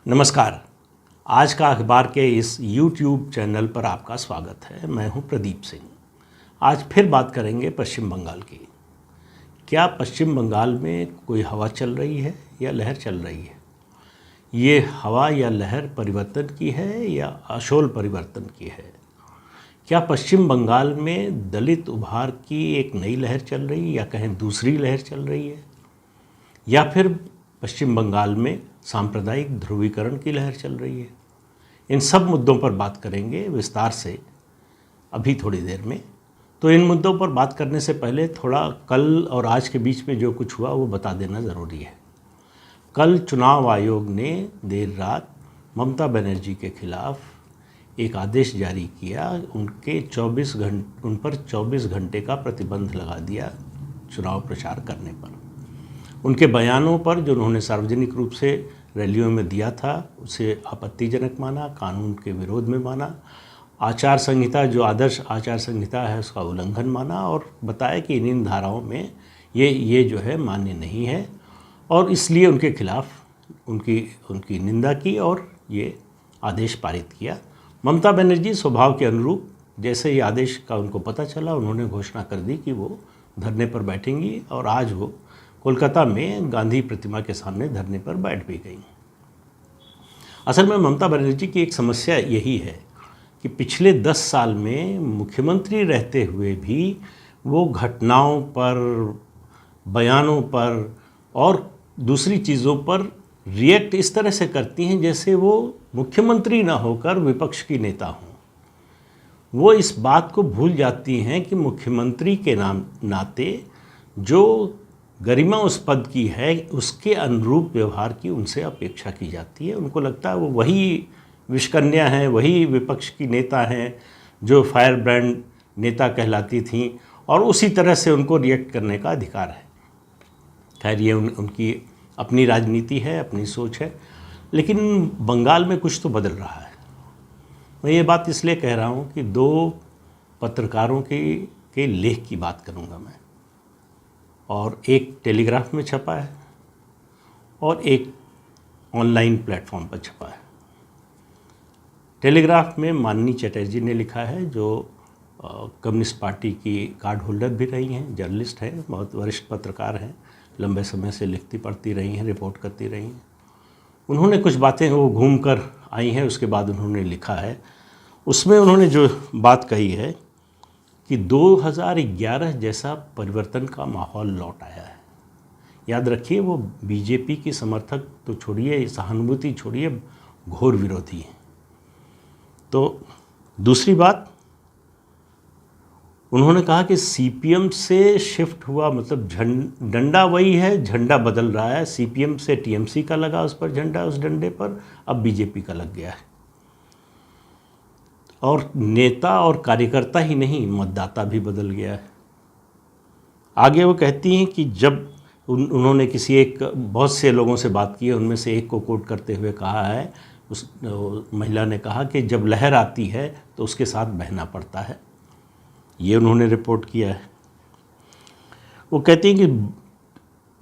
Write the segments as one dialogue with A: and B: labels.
A: नमस्कार। आज का अखबार के इस YouTube चैनल पर आपका स्वागत है। मैं हूं प्रदीप सिंह। आज फिर बात करेंगे पश्चिम बंगाल की। क्या पश्चिम बंगाल में कोई हवा चल रही है या लहर चल रही है? ये हवा या लहर परिवर्तन की है या अशोल परिवर्तन की है? क्या पश्चिम बंगाल में दलित उभार की एक नई लहर चल रही है या कहें दूसरी लहर चल रही है? या फिर पश्चिम बंगाल में सांप्रदायिक ध्रुवीकरण की लहर चल रही है? इन सब मुद्दों पर बात करेंगे विस्तार से अभी थोड़ी देर में। तो इन मुद्दों पर बात करने से पहले थोड़ा कल और आज के बीच में जो कुछ हुआ वो बता देना ज़रूरी है। कल चुनाव आयोग ने देर रात ममता बनर्जी के खिलाफ एक आदेश जारी किया। उन पर 24 घंटे का प्रतिबंध लगा दिया चुनाव प्रचार करने पर। उनके बयानों पर जो उन्होंने सार्वजनिक रूप से रैलियों में दिया था उसे आपत्तिजनक माना, कानून के विरोध में माना, आचार संहिता जो आदर्श आचार संहिता है उसका उल्लंघन माना और बताया कि इन धाराओं में ये जो है मान्य नहीं है और इसलिए उनके खिलाफ उनकी निंदा की और ये आदेश पारित किया। ममता बनर्जी स्वभाव के अनुरूप जैसे ही आदेश का उनको पता चला उन्होंने घोषणा कर दी कि वो धरने पर बैठेंगी और आज वो कोलकाता में गांधी प्रतिमा के सामने धरने पर बैठ भी गई। असल में ममता बनर्जी की एक समस्या यही है कि पिछले 10 साल में मुख्यमंत्री रहते हुए भी वो घटनाओं पर, बयानों पर और दूसरी चीज़ों पर रिएक्ट इस तरह से करती हैं जैसे वो मुख्यमंत्री ना होकर विपक्ष की नेता हों। वो इस बात को भूल जाती हैं कि मुख्यमंत्री के नाते जो गरिमा उस पद की है उसके अनुरूप व्यवहार की उनसे अपेक्षा की जाती है। उनको लगता है वो वही विषकन्या हैं, वही विपक्ष की नेता हैं जो फायर ब्रांड नेता कहलाती थीं और उसी तरह से उनको रिएक्ट करने का अधिकार है। खैर ये उनकी अपनी राजनीति है, अपनी सोच है, लेकिन बंगाल में कुछ तो बदल रहा है। मैं ये बात इसलिए कह रहा हूँ कि 2 पत्रकारों के लेख की बात करूँगा मैं, और एक टेलीग्राफ में छपा है और एक ऑनलाइन प्लेटफॉर्म पर छपा है। टेलीग्राफ में माननी चटर्जी ने लिखा है जो कम्युनिस्ट पार्टी की कार्ड होल्डर भी रही हैं, जर्नलिस्ट हैं, बहुत वरिष्ठ पत्रकार हैं, लंबे समय से लिखती पढ़ती रही हैं, रिपोर्ट करती रही हैं। उन्होंने कुछ बातें वो घूम कर आई हैं, उसके बाद उन्होंने लिखा है। उसमें उन्होंने जो बात कही है कि 2011 जैसा परिवर्तन का माहौल लौट आया है। याद रखिए वो बीजेपी की समर्थक तो छोड़िए, सहानुभूति छोड़िए, घोर विरोधी हैं। तो दूसरी बात उन्होंने कहा कि सीपीएम से शिफ्ट हुआ, मतलब डंडा वही है, झंडा बदल रहा है। सीपीएम से टीएमसी का लगा उस पर झंडा, उस डंडे पर अब बीजेपी का लग गया है। और नेता और कार्यकर्ता ही नहीं, मतदाता भी बदल गया है। आगे वो कहती हैं कि जब उन्होंने बहुत से लोगों से बात की है, उनमें से एक को कोट करते हुए कहा है, उस महिला ने कहा कि जब लहर आती है तो उसके साथ बहना पड़ता है। ये उन्होंने रिपोर्ट किया है। वो कहती हैं कि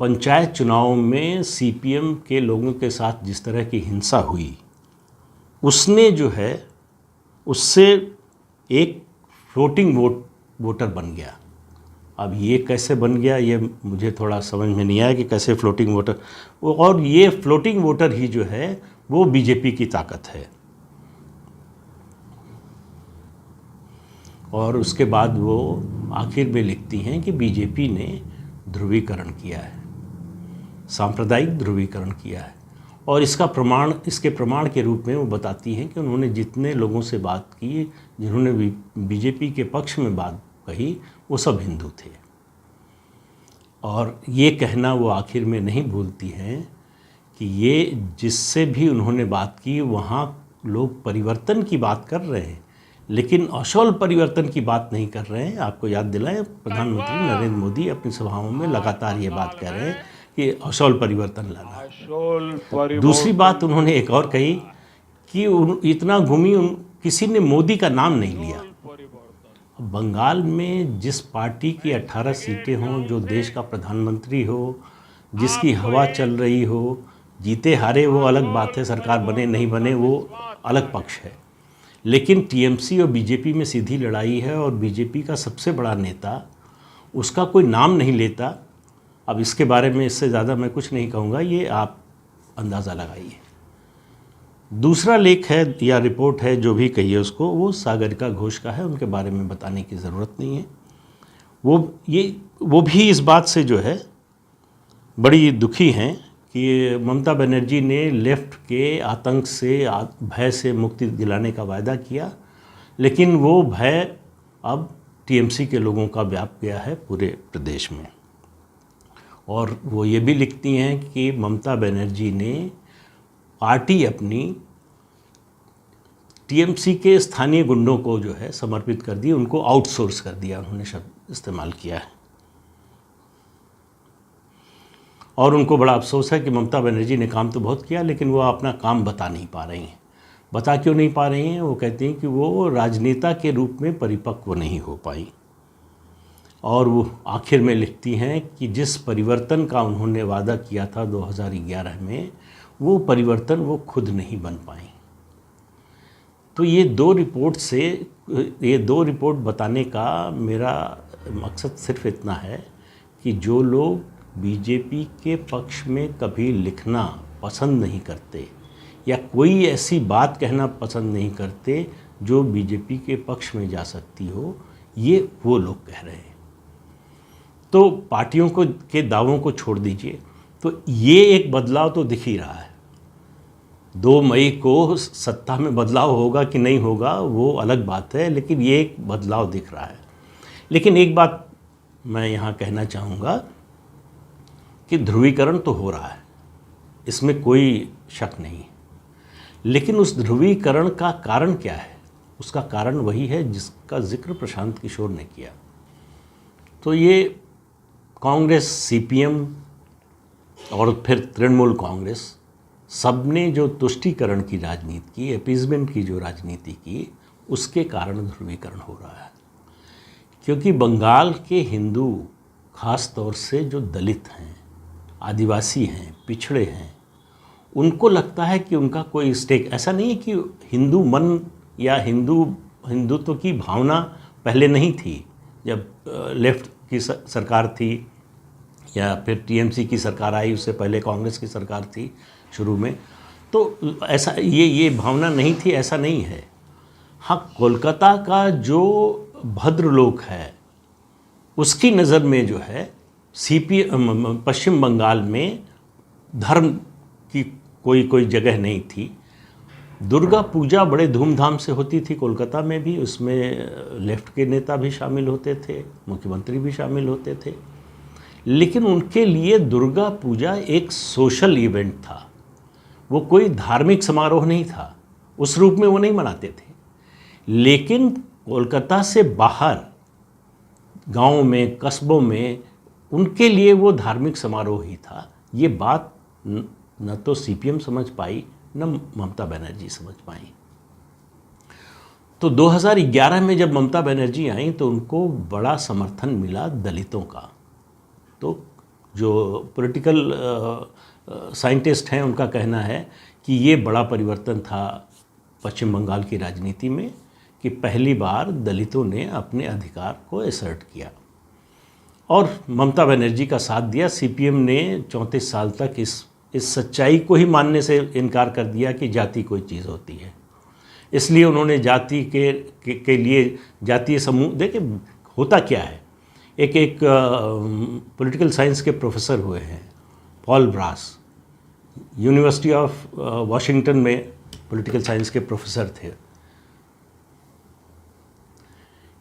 A: पंचायत चुनाव में सीपीएम के लोगों के साथ जिस तरह की हिंसा हुई उसने जो है उससे एक फ्लोटिंग वोटर बन गया। अब ये कैसे बन गया ये मुझे थोड़ा समझ में नहीं आया कि कैसे फ्लोटिंग वोटर, और ये फ्लोटिंग वोटर ही जो है वो बीजेपी की ताकत है। और उसके बाद वो आखिर में लिखती हैं कि बीजेपी ने ध्रुवीकरण किया है, सांप्रदायिक ध्रुवीकरण किया है। और इसके प्रमाण के रूप में वो बताती हैं कि उन्होंने जितने लोगों से बात की, जिन्होंने बीजेपी के पक्ष में बात कही, वो सब हिंदू थे। और ये कहना वो आखिर में नहीं भूलती हैं कि ये जिससे भी उन्होंने बात की वहाँ लोग परिवर्तन की बात कर रहे हैं, लेकिन अशोल परिवर्तन की बात नहीं कर रहे हैं। आपको याद दिलाएं, प्रधानमंत्री नरेंद्र मोदी अपनी सभाओं में लगातार ये बात कह रहे हैं कि अशोल परिवर्तन लाना। दूसरी बात उन्होंने एक और कही कि इतना घूमी, किसी ने मोदी का नाम नहीं लिया। बंगाल में जिस पार्टी की 18 सीटें हों, जो देश का प्रधानमंत्री हो, जिसकी हवा चल रही हो, जीते हारे वो अलग बात है, सरकार बने नहीं बने वो अलग पक्ष है, लेकिन टीएमसी और बीजेपी में सीधी लड़ाई है और बीजेपी का सबसे बड़ा नेता उसका कोई नाम नहीं लेता। अब इसके बारे में इससे ज़्यादा मैं कुछ नहीं कहूँगा, ये आप अंदाज़ा लगाइए। दूसरा लेख है या रिपोर्ट है, जो भी कहिए उसको, वो सागरिका घोष का है, उनके बारे में बताने की ज़रूरत नहीं है। वो भी इस बात से जो है बड़ी दुखी हैं कि ममता बनर्जी ने लेफ़्ट के आतंक से, भय से मुक्ति दिलाने का वायदा किया, लेकिन वो भय अब टीएमसी के लोगों का व्याप गया है पूरे प्रदेश में। और वो ये भी लिखती हैं कि ममता बनर्जी ने पार्टी अपनी टीएमसी के स्थानीय गुंडों को जो है समर्पित कर दी, उनको आउटसोर्स कर दिया, उन्होंने शब्द इस्तेमाल किया है। और उनको बड़ा अफसोस है कि ममता बनर्जी ने काम तो बहुत किया, लेकिन वो अपना काम बता नहीं पा रही हैं। बता क्यों नहीं पा रही हैं? वो कहती हैं कि वो राजनेता के रूप में परिपक्व नहीं हो पाई। और वो आखिर में लिखती हैं कि जिस परिवर्तन का उन्होंने वादा किया था 2011 में, वो परिवर्तन वो खुद नहीं बन पाई। तो ये दो रिपोर्ट बताने का मेरा मकसद सिर्फ इतना है कि जो लोग बीजेपी के पक्ष में कभी लिखना पसंद नहीं करते या कोई ऐसी बात कहना पसंद नहीं करते जो बीजेपी के पक्ष में जा सकती हो, ये वो लोग कह रहे हैं। तो पार्टियों के दावों को छोड़ दीजिए, तो ये एक बदलाव तो दिख ही रहा है। 2 मई को सत्ता में बदलाव होगा कि नहीं होगा वो अलग बात है, लेकिन ये एक बदलाव दिख रहा है। लेकिन एक बात मैं यहाँ कहना चाहूँगा कि ध्रुवीकरण तो हो रहा है, इसमें कोई शक नहीं है, लेकिन उस ध्रुवीकरण का कारण क्या है? उसका कारण वही है जिसका जिक्र प्रशांत किशोर ने किया। तो ये कांग्रेस, सीपीएम और फिर तृणमूल कांग्रेस, सबने जो तुष्टीकरण की राजनीति की, अपीजमेंट की जो राजनीति की, उसके कारण ध्रुवीकरण हो रहा है। क्योंकि बंगाल के हिंदू, खास तौर से जो दलित हैं, आदिवासी हैं, पिछड़े हैं, उनको लगता है कि उनका कोई स्टेक, ऐसा नहीं है कि हिंदू मन या हिंदुत्व की भावना पहले नहीं थी जब लेफ्ट की सरकार थी या फिर टीएमसी की सरकार आई, उससे पहले कांग्रेस की सरकार थी शुरू में, तो ऐसा ये भावना नहीं थी, ऐसा नहीं है। हाँ, कोलकाता का जो भद्रलोक है उसकी नज़र में जो है पश्चिम बंगाल में धर्म की कोई जगह नहीं थी। दुर्गा पूजा बड़े धूमधाम से होती थी कोलकाता में भी, उसमें लेफ्ट के नेता भी शामिल होते थे, मुख्यमंत्री भी शामिल होते थे, लेकिन उनके लिए दुर्गा पूजा एक सोशल इवेंट था, वो कोई धार्मिक समारोह नहीं था, उस रूप में वो नहीं मनाते थे। लेकिन कोलकाता से बाहर गाँव में, कस्बों में उनके लिए वो धार्मिक समारोह ही था। ये बात न तो सीपीएम समझ पाई, न ममता बनर्जी समझ पाई। तो 2011 में जब ममता बनर्जी आई तो उनको बड़ा समर्थन मिला दलितों का। तो जो पॉलिटिकल साइंटिस्ट हैं उनका कहना है कि ये बड़ा परिवर्तन था पश्चिम बंगाल की राजनीति में कि पहली बार दलितों ने अपने अधिकार को असर्ट किया और ममता बनर्जी का साथ दिया। सीपीएम ने 34 साल तक इस सच्चाई को ही मानने से इनकार कर दिया कि जाति कोई चीज़ होती है। इसलिए उन्होंने जाति के लिए जातीय समूह, देखिए होता क्या है, एक पॉलिटिकल साइंस के प्रोफेसर हुए हैं Paul Brass, university of Washington में पॉलिटिकल साइंस के प्रोफेसर थे।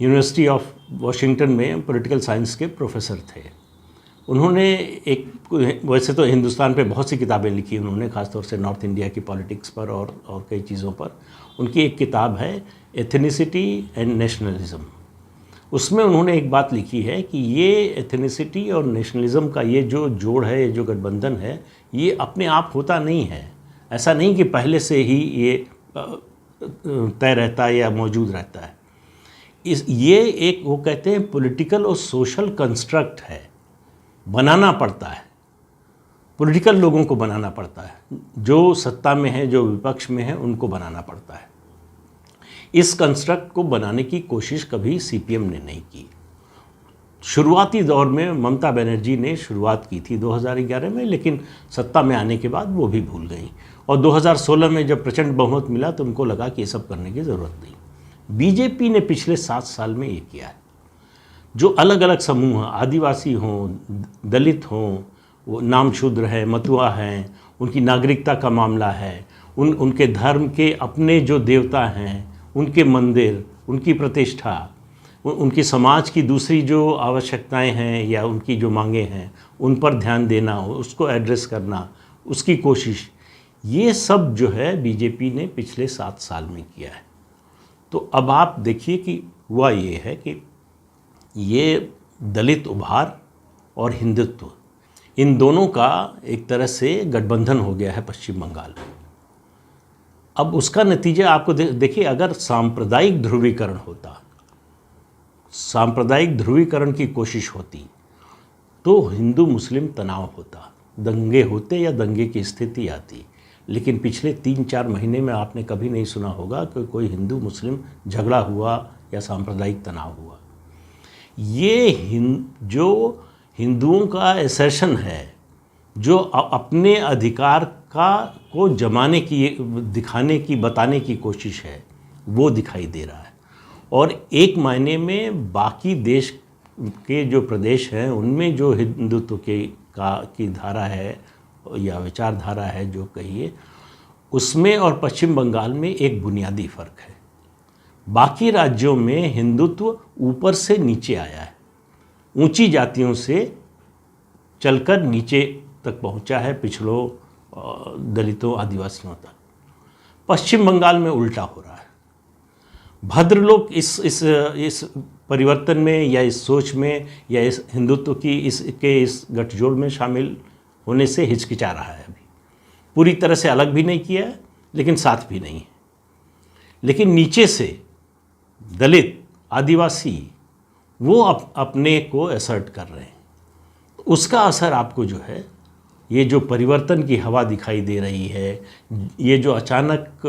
A: यूनिवर्सिटी ऑफ वॉशिंगटन में पॉलिटिकल साइंस के प्रोफेसर थे। उन्होंने वैसे तो हिंदुस्तान पे बहुत सी किताबें लिखी उन्होंने, ख़ासतौर से नॉर्थ इंडिया की पॉलिटिक्स पर और कई चीज़ों पर। उनकी एक किताब है एथनिसिटी एंड नेशनलिज्म। उसमें उन्होंने एक बात लिखी है कि ये एथनिसिटी और नेशनलिज्म का ये जो जोड़ है, ये जो गठबंधन है, ये अपने आप होता नहीं है। ऐसा नहीं कि पहले से ही ये तय रहता है या मौजूद रहता है। ये एक, वो कहते हैं, पॉलिटिकल और सोशल कंस्ट्रक्ट है, बनाना पड़ता है। पॉलिटिकल लोगों को बनाना पड़ता है, जो सत्ता में है, जो विपक्ष में है, उनको बनाना पड़ता है। इस कंस्ट्रक्ट को बनाने की कोशिश कभी सीपीएम ने नहीं की। शुरुआती दौर में ममता बनर्जी ने शुरुआत की थी 2011 में, लेकिन सत्ता में आने के बाद वो भी भूल गई, और 2016 में जब प्रचंड बहुमत मिला तो उनको लगा कि ये सब करने की ज़रूरत नहीं। बीजेपी ने पिछले 7 साल में ये किया है। जो अलग अलग समूह, आदिवासी हों, दलित हों, वो नामशूद्र हैं, मतुआ हैं, उनकी नागरिकता का मामला है, उनके धर्म के अपने जो देवता हैं, उनके मंदिर, उनकी प्रतिष्ठा, उनकी समाज की दूसरी जो आवश्यकताएं हैं या उनकी जो मांगे हैं, उन पर ध्यान देना, उसको एड्रेस करना, उसकी कोशिश, ये सब जो है बीजेपी ने पिछले 7 साल में किया है। तो अब आप देखिए कि हुआ ये है कि ये दलित उभार और हिंदुत्व, इन दोनों का एक तरह से गठबंधन हो गया है पश्चिम बंगाल में। अब उसका नतीजा आपको देखिए, अगर सांप्रदायिक ध्रुवीकरण होता, सांप्रदायिक ध्रुवीकरण की कोशिश होती, तो हिंदू मुस्लिम तनाव होता, दंगे होते या दंगे की स्थिति आती। लेकिन पिछले 3-4 महीने में आपने कभी नहीं सुना होगा कि कोई हिंदू मुस्लिम झगड़ा हुआ या सांप्रदायिक तनाव हुआ। ये जो हिंदुओं का एसेशन है, जो अपने अधिकार को जमाने की, दिखाने की, बताने की कोशिश है, वो दिखाई दे रहा है। और एक मायने में बाकी देश के जो प्रदेश हैं उनमें जो हिंदुत्व की धारा है या विचारधारा है, जो कहिए, उसमें और पश्चिम बंगाल में एक बुनियादी फ़र्क है। बाकी राज्यों में हिंदुत्व ऊपर से नीचे आया है, ऊंची जातियों से चलकर नीचे तक पहुंचा है, पिछड़ों, दलितों, आदिवासियों तक। पश्चिम बंगाल में उल्टा हो रहा है। भद्रलोक इस परिवर्तन में या इस सोच में या इस हिंदुत्व की इस गठजोड़ में शामिल होने से हिचकिचा रहा है। अभी पूरी तरह से अलग भी नहीं किया है, लेकिन साथ भी नहीं है। लेकिन नीचे से दलित, आदिवासी, वो अपने को असर्ट कर रहे हैं। उसका असर आपको जो है, ये जो परिवर्तन की हवा दिखाई दे रही है, ये जो अचानक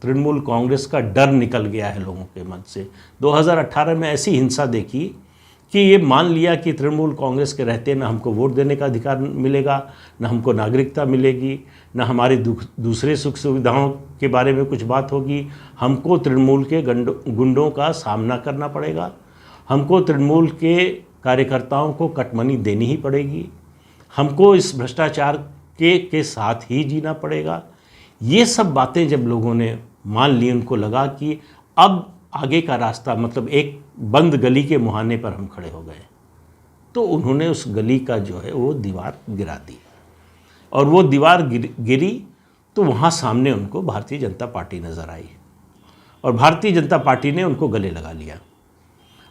A: तृणमूल कांग्रेस का डर निकल गया है लोगों के मन से। 2018 में ऐसी हिंसा देखी कि ये मान लिया कि तृणमूल कांग्रेस के रहते न हमको वोट देने का अधिकार मिलेगा, न हमको नागरिकता मिलेगी, न हमारी दूसरे सुख सुविधाओं के बारे में कुछ बात होगी। हमको तृणमूल के गुंडों का सामना करना पड़ेगा, हमको तृणमूल के कार्यकर्ताओं को कटमनी देनी ही पड़ेगी, हमको इस भ्रष्टाचार के साथ ही जीना पड़ेगा। ये सब बातें जब लोगों ने मान ली, उनको लगा कि अब आगे का रास्ता, मतलब एक बंद गली के मुहाने पर हम खड़े हो गए, तो उन्होंने उस गली का जो है वो दीवार गिरा दी। और वो दीवार गिरी तो वहाँ सामने उनको भारतीय जनता पार्टी नज़र आई, और भारतीय जनता पार्टी ने उनको गले लगा लिया।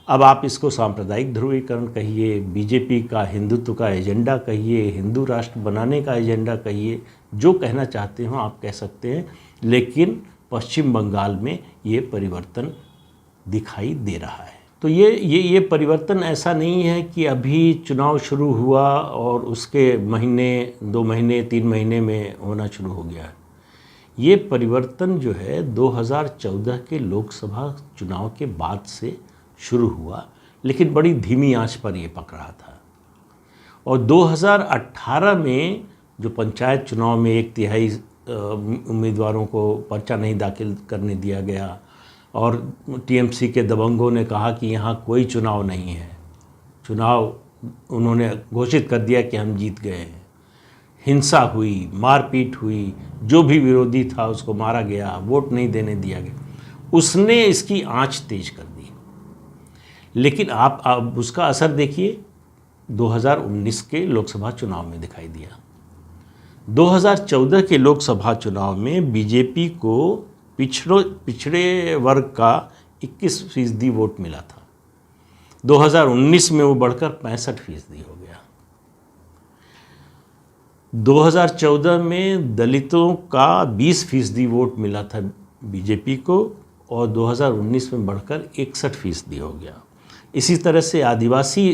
A: अब आप इसको सांप्रदायिक ध्रुवीकरण कहिए, बीजेपी का हिंदुत्व का एजेंडा कहिए, हिंदू राष्ट्र बनाने का एजेंडा कहिए, जो कहना चाहते हो आप कह सकते हैं। लेकिन पश्चिम बंगाल में ये परिवर्तन दिखाई दे रहा है। तो ये परिवर्तन ऐसा नहीं है कि अभी चुनाव शुरू हुआ और उसके महीने, 2 महीने, 3 महीने में होना शुरू हो गया। ये परिवर्तन जो है 2014 के लोकसभा चुनाव के बाद से शुरू हुआ, लेकिन बड़ी धीमी आंच पर ये पक रहा था। और 2018 में जो पंचायत चुनाव में 1/3 उम्मीदवारों को पर्चा नहीं दाखिल करने दिया गया, और टीएमसी के दबंगों ने कहा कि यहाँ कोई चुनाव नहीं है, चुनाव उन्होंने घोषित कर दिया कि हम जीत गए हैं। हिंसा हुई, मारपीट हुई, जो भी विरोधी था उसको मारा गया, वोट नहीं देने दिया गया, उसने इसकी आंच तेज कर दी। लेकिन आप अब उसका असर देखिए 2019 के लोकसभा चुनाव में दिखाई दिया। 2014 के लोकसभा चुनाव में बीजेपी को पिछड़े वर्ग का 21% वोट मिला था। 2019 में वो बढ़कर 65% हो गया। 2014 में दलितों का 20% वोट मिला था बीजेपी को, और 2019 में बढ़कर 61% हो गया। इसी तरह से आदिवासी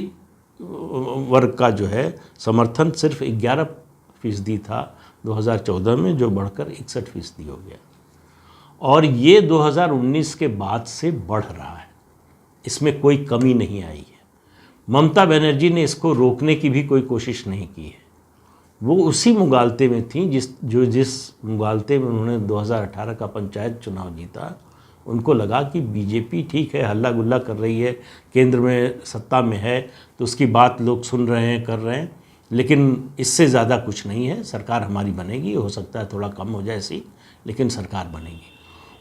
A: वर्ग का जो है समर्थन सिर्फ फीसदी था 2014 में, जो बढ़कर 61% हो गया। और ये 2019 के बाद से बढ़ रहा है, इसमें कोई कमी नहीं आई है। ममता बनर्जी ने इसको रोकने की भी कोई कोशिश नहीं की है। वो उसी मुगालते में थी जिस मुगालते में उन्होंने 2018 का पंचायत चुनाव जीता। उनको लगा कि बीजेपी ठीक है, हल्ला गुल्ला कर रही है, केंद्र में सत्ता में है, तो उसकी बात लोग सुन रहे हैं, कर रहे हैं, लेकिन इससे ज़्यादा कुछ नहीं है, सरकार हमारी बनेगी, हो सकता है थोड़ा कम हो जाए सी, लेकिन सरकार बनेगी।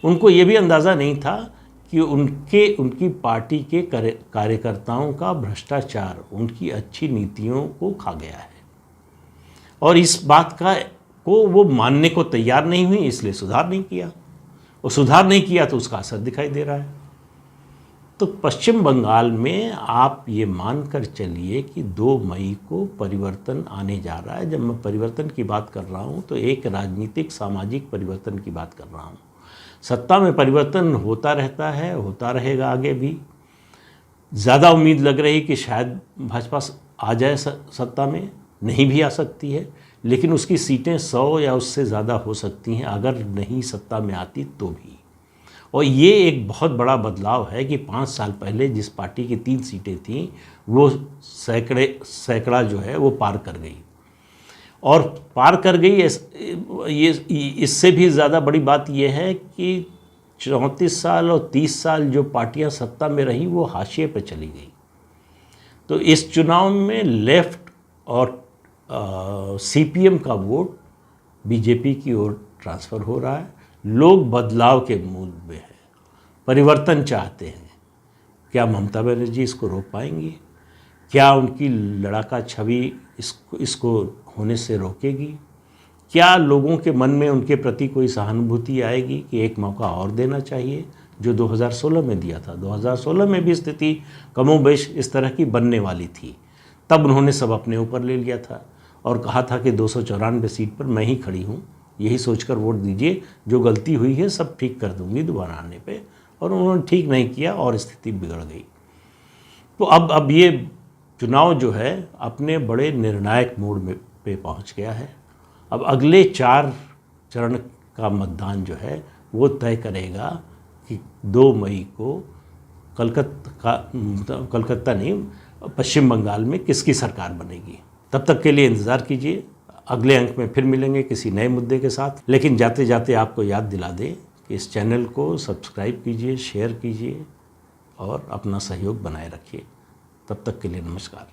A: उनको ये भी अंदाज़ा नहीं था कि उनकी पार्टी के कार्यकर्ताओं का भ्रष्टाचार उनकी अच्छी नीतियों को खा गया है, और इस बात को वो मानने को तैयार नहीं हुई, इसलिए सुधार नहीं किया। और सुधार नहीं किया तो उसका असर दिखाई दे रहा है। तो पश्चिम बंगाल में आप ये मानकर चलिए कि 2 मई को परिवर्तन आने जा रहा है। जब मैं परिवर्तन की बात कर रहा हूँ तो एक राजनीतिक सामाजिक परिवर्तन की बात कर रहा हूँ। सत्ता में परिवर्तन होता रहता है, होता रहेगा आगे भी। ज़्यादा उम्मीद लग रही कि शायद भाजपा आ जाए सत्ता में, नहीं भी आ सकती है, लेकिन उसकी सीटें 100 या उससे ज़्यादा हो सकती हैं अगर नहीं सत्ता में आती तो भी। और ये एक बहुत बड़ा बदलाव है कि 5 साल पहले जिस पार्टी की 3 सीटें थीं वो सैकड़ा जो है वो पार कर गई, और पार कर गई। ये इससे भी ज़्यादा बड़ी बात यह है कि 34 साल और 30 साल जो पार्टियां सत्ता में रही वो हाशिए पर चली गई। तो इस चुनाव में लेफ्ट और सीपीएम का वोट बीजेपी की ओर ट्रांसफ़र हो रहा है। लोग बदलाव के मूड में हैं, परिवर्तन चाहते हैं। क्या ममता बनर्जी इसको रोक पाएंगी? क्या उनकी लड़ाका छवि इसको होने से रोकेगी? क्या लोगों के मन में उनके प्रति कोई सहानुभूति आएगी कि एक मौका और देना चाहिए, जो 2016 में दिया था? 2016 में भी स्थिति कमोबेश इस तरह की बनने वाली थी। तब उन्होंने सब अपने ऊपर ले लिया था और कहा था कि 294 सीट पर मैं ही खड़ी हूँ, यही सोचकर वोट दीजिए, जो गलती हुई है सब ठीक कर दूंगी दोबारा आने पे। और उन्होंने ठीक नहीं किया और स्थिति बिगड़ गई। तो अब ये चुनाव जो है अपने बड़े निर्णायक मोड़ में पे पहुंच गया है। अब अगले 4 चरण का मतदान जो है वो तय करेगा कि 2 मई को कलकत्ता नहीं, पश्चिम बंगाल में किसकी सरकार बनेगी। तब तक के लिए इंतज़ार कीजिए। अगले अंक में फिर मिलेंगे किसी नए मुद्दे के साथ। लेकिन जाते जाते आपको याद दिला दें कि इस चैनल को सब्सक्राइब कीजिए, शेयर कीजिए और अपना सहयोग बनाए रखिए। तब तक के लिए नमस्कार।